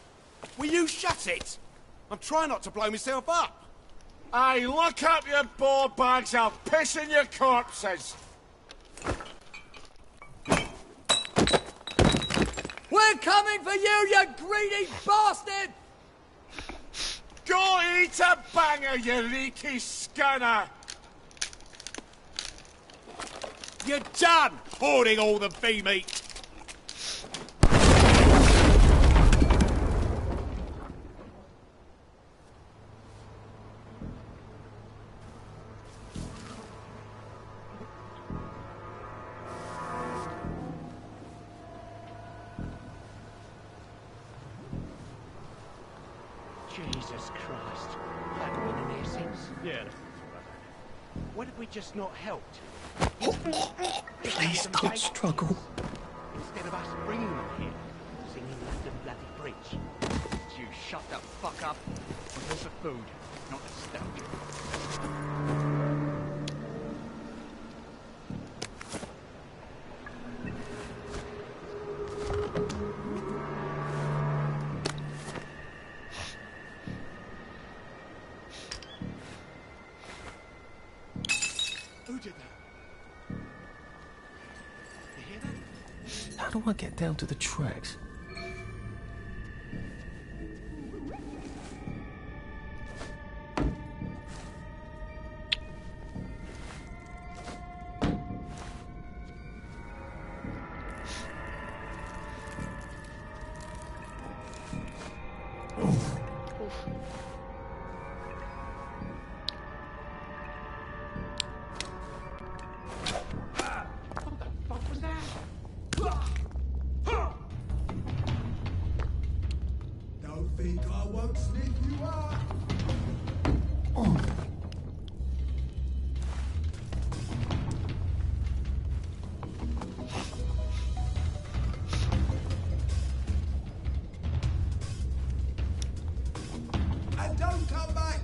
Will you shut it? I'm trying not to blow myself up. Hey, look up your ball bags, I'll piss in your corpses. We're coming for you, you greedy bastard! Go eat a banger, you leaky scunner! You're done hoarding all the bee meat. Jesus Christ. Haven't been in here since? Yeah. What if we just not helped? Please don't struggle. Instead of us bringing them here, singing London Bloody Bridge. You shut the fuck up. We're here for food, not the stuff. Who did that? You hear that? How do I get down to the tracks? Don't think I won't sneak you up. And don't come back.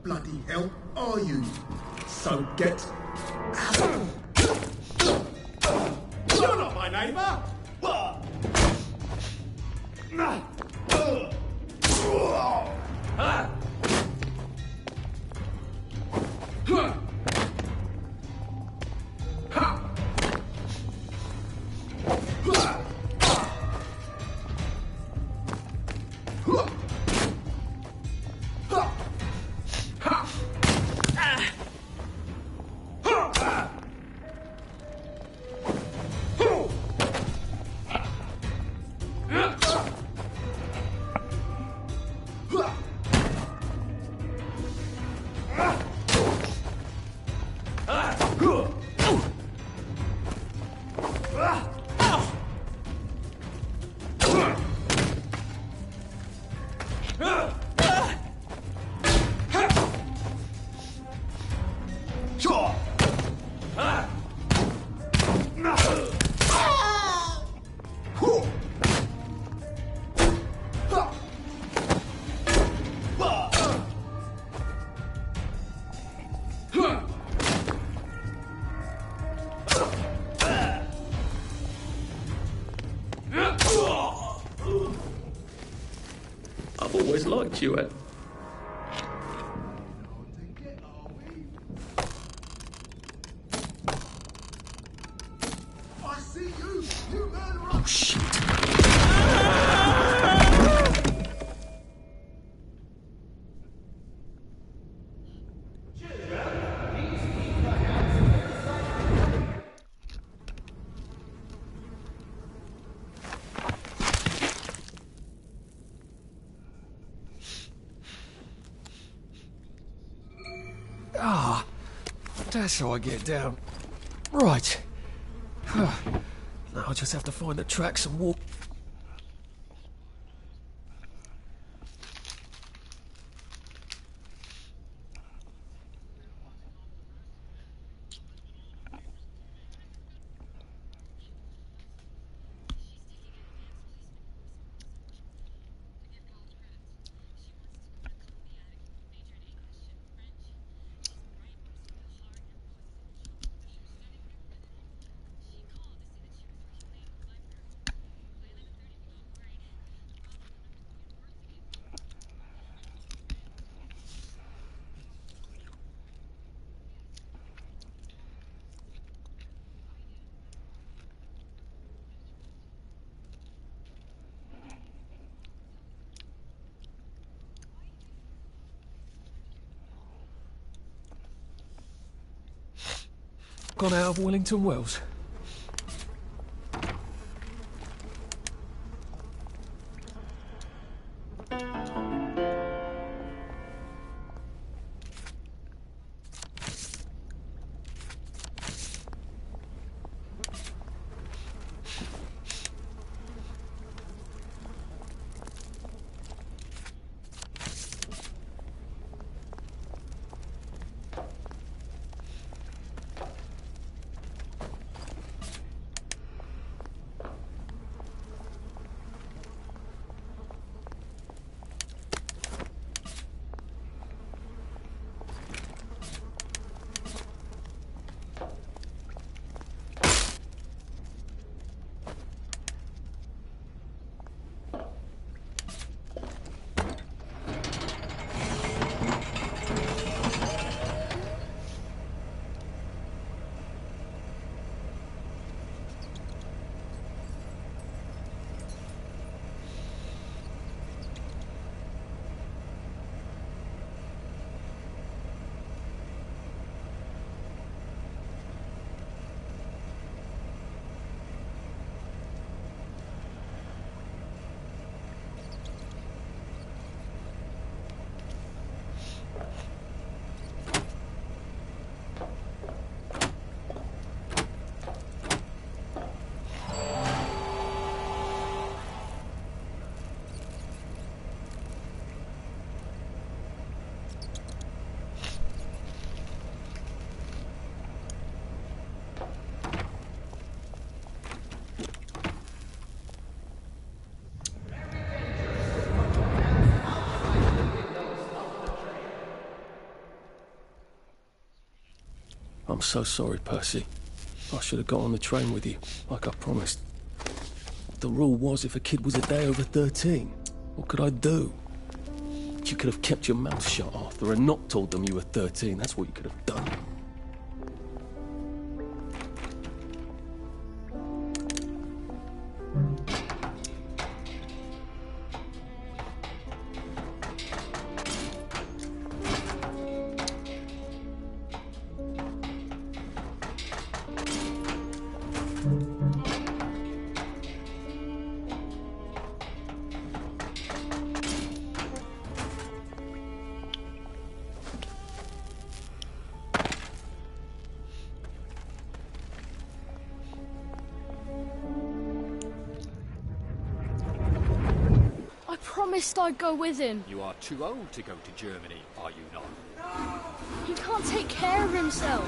bloody hell are you? So get out. You're not my neighbour! I've always liked you, Ed. I see you, you murderer! Oh, shit. Ah, that's how I get down. Right. Now I just have to find the tracks and walk. Gone out of Wellington Wells. so sorry, Percy. I should have got on the train with you, like I promised. The rule was if a kid was a day over 13, what could I do? You could have kept your mouth shut, Arthur, and not told them you were 13. That's what you could have done. Promised I'd go with him. You are too old to go to Germany, are you not? He can't take care of himself.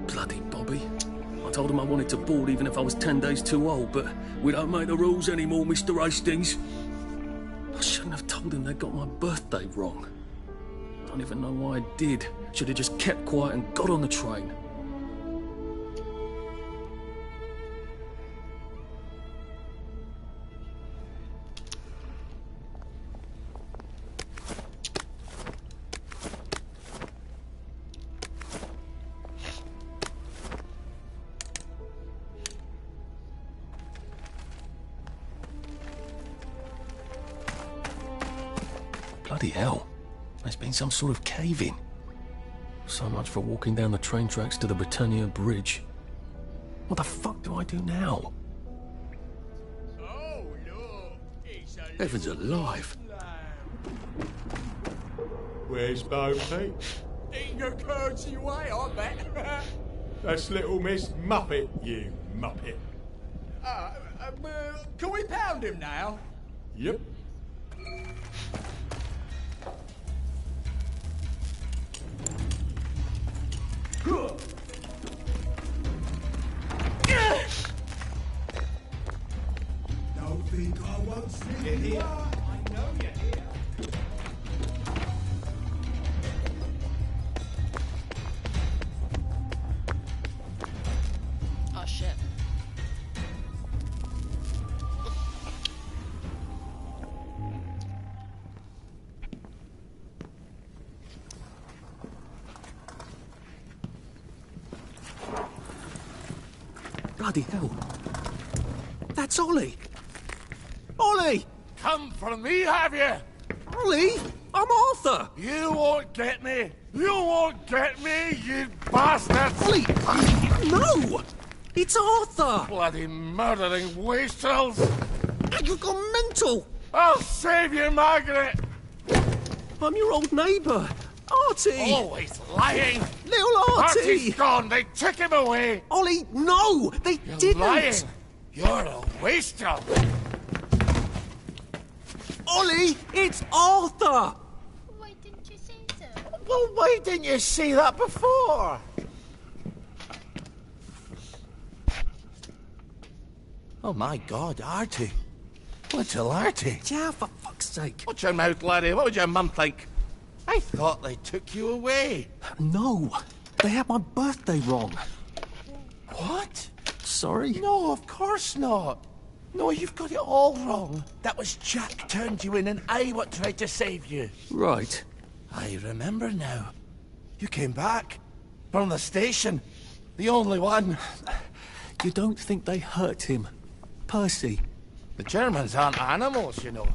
Bloody Bobby. I told him I wanted to board even if I was 10 days too old, but we don't make the rules anymore, Mr. Hastings. I shouldn't have told him they got my birthday wrong. I don't even know why I did. Should have just kept quiet and got on the train. Bloody hell. There's been some sort of cave-in. So much for walking down the train tracks to the Britannia Bridge. What the fuck do I do now? Oh, look. Heavens alive. Where's Bo Peep? Eating a curtsy way, I bet. That's little Miss Muppet, you muppet. Can we pound him now? Yep. Don't think I won't see you here. I know you're here. Oh shit. Bloody hell. That's Ollie. Ollie! Come for me, have you? Ollie! I'm Arthur! You won't get me! You won't get me, you bastard! Ollie! No! It's Arthur! Bloody murdering wastrels! You've gone mental! I'll save you, Margaret! I'm your old neighbour, Artie! Always lying! Little Artie! Artie's gone! They took him away! Ollie, no! They You're didn't! lying! You're a wastrel! Ollie, it's Arthur! Why didn't you say so? Well, why didn't you say that before? Oh my God, Artie. Little Artie. Yeah, for fuck's sake. Watch your mouth, laddie. What would your mum think? I thought they took you away. No, they had my birthday wrong. What? Sorry? No, of course not. No, you've got it all wrong. That was Jack turned you in and I what tried to save you. Right. I remember now. You came back. From the station. The only one. You don't think they hurt him? Percy? The Germans aren't animals, you know.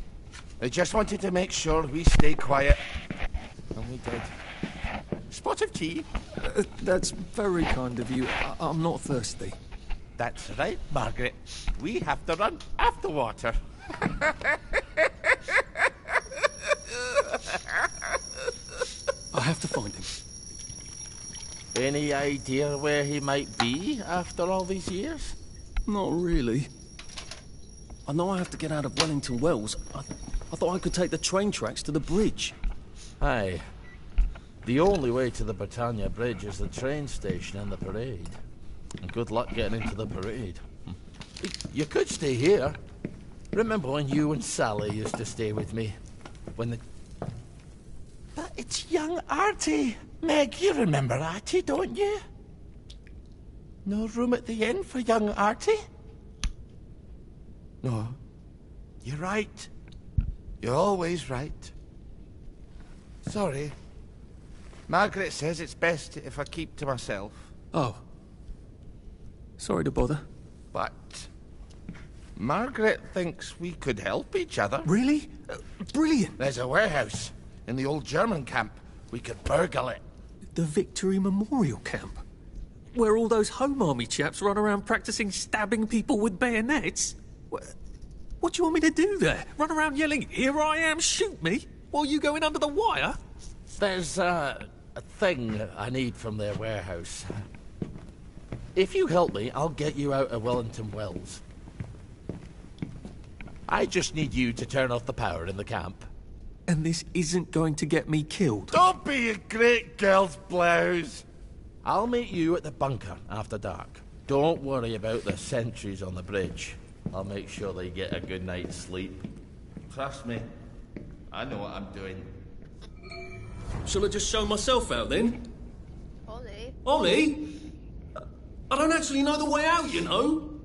They just wanted to make sure we stay quiet. And we did. Spot of tea? That's very kind of you. I'm not thirsty. That's right, Margaret. We have to run after water. I have to find him. Any idea where he might be after all these years? Not really. I know I have to get out of Wellington Wells. I thought I could take the train tracks to the bridge. Aye. The only way to the Britannia Bridge is the train station and the parade. And good luck getting into the parade. You could stay here. Remember when you and Sally used to stay with me? when the... But it's young Artie. Meg, you remember Artie, don't you? No room at the inn for young Artie? No. You're right. You're always right. Sorry. Margaret says it's best if I keep to myself. Oh. Sorry to bother. But Margaret thinks we could help each other. Really? Brilliant. There's a warehouse in the old German camp. We could burgle it. The Victory Memorial Camp? Where all those Home Army chaps run around practicing stabbing people with bayonets? What do you want me to do there? Run around yelling, "Here I am, shoot me," while you go in under the wire? There's a thing I need from their warehouse. If you help me, I'll get you out of Wellington Wells. I just need you to turn off the power in the camp. And this isn't going to get me killed? Don't be a great girl's blouse! I'll meet you at the bunker after dark. Don't worry about the sentries on the bridge. I'll make sure they get a good night's sleep. Trust me, I know what I'm doing. Shall I just show myself out then? Ollie? Ollie? I don't actually know the way out, you know.